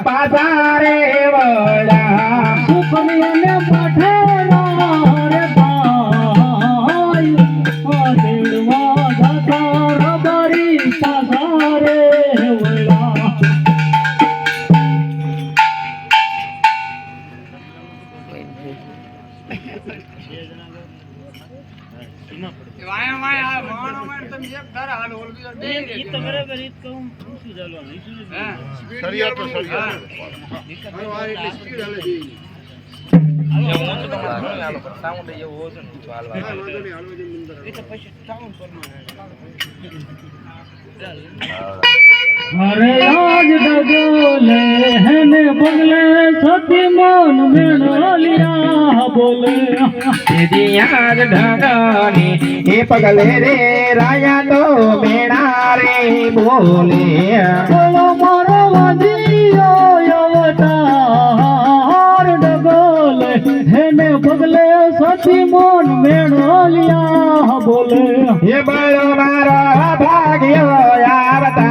पासारे वळा सुखनियने पाठेला रे बाई देवा जाता रबरी पासारे वळा वाया वाया वाणो वाण तुम एक घर हाल होल भी दे रे तो बराबर इत कहूं पूछी जालो हां सरिया तो सरिया हां वार એટલે સ્પીડ હાલે છે હું તો તમારે ઘણો હાલો પણ સાઉન્ડ એવો હોય છે ને તો હાલવા વાંધો નહીં હાલવા જે મંદર એ તો પછી સાઉન્ડ પરનો अरे आज डगोले हने बगले सती मन मेणलिया बोले दीदी आज ढगानी हे पगले रे राया तो मेणा रे बोले बोलो मारो वजियो अवतार डगोले हने बगले सती मन मेणलिया बोले ये बड़ो मारा भाग्य अवतार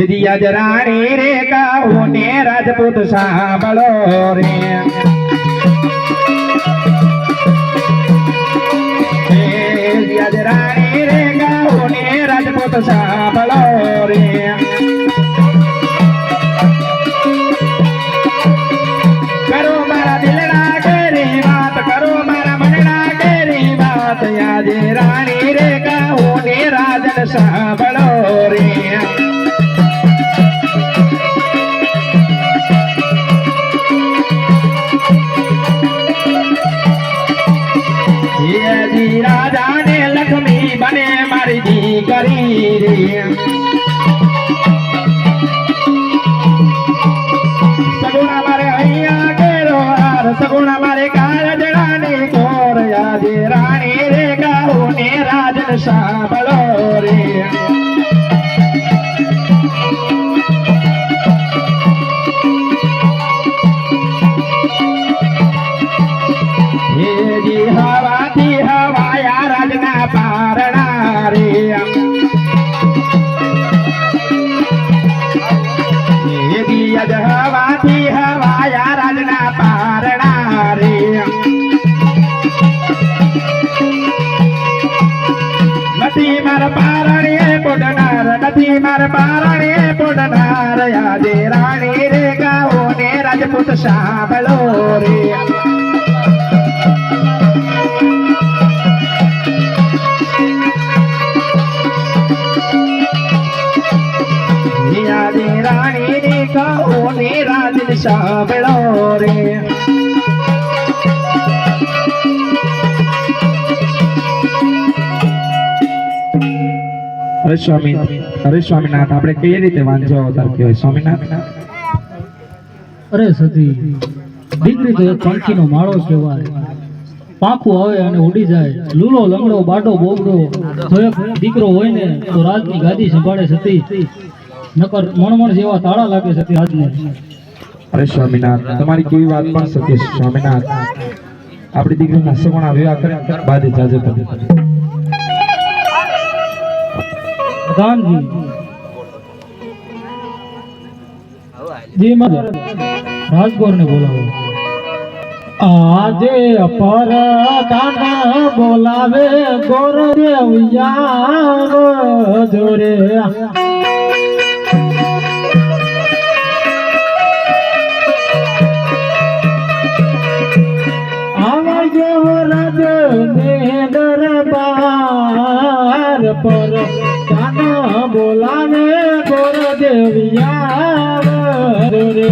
दिया जरानी रे काऊ ने राजपूत सांभळो रे दिया जरानी रे काऊ ने राजपूत सांभळो रे करो मारा दिलना केरी बात करो मारा मनना केरी बात याद रानी रे काऊ ने राजन सांभळो रे राजा ने लक्ष्मी बने मारी दी करी रे सगुना मारे हैया केरो आर सगुना मारे काल जड़ानी कोर याद रानी रे गाओ ने राजन सांभळो रे हवाया राजना पारणा रे हवाथी हवाया राजना पारणा रे नथी मार पारणे पुडनार नथी मार पारणे पुडनार यादे राणी रे गाओ ने राजपूत सांभळो रे रानी ने कहो ने राजन सांभळो रे अरे स्वामीनाथ આપણે કઈ રીતે વાંચો અવતાર કહેવાય સ્વામીનાથ અરે સતી દીકરી તો એક પંખીનો માળો કહેવાય પાંખું આવે અને ઉડી જાય લૂલો લંગડો બાડો બોગડો જો એક દીકરો હોય ને તો રાજની ગાદી સંભાળે સતી નકર મણમણ જેવા તાળા લાગે સતી આજને અરે સ્વામીનાથ તમારી કેવી વાત પણ સત્ય સ્વામીનાથ આપણી દીકરીના સગુણા વિવાહ કરે બાદ જાજે તમે પ્રધાનજી જી મહારાજ રાજગોર ને બોલાવો આજે પરદાન બોલાવે ગોરદેવ યાવ જોરે આવજો રાજ ને દરબાર પર દાન બોલાવે ગોરદેવ યાવ જોરે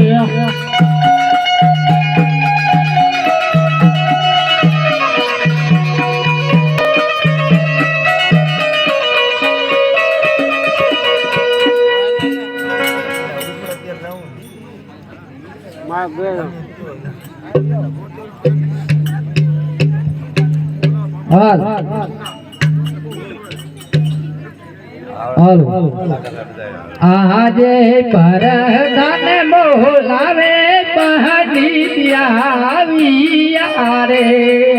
આજે પરધાન બોલાવે પહડી આવી રે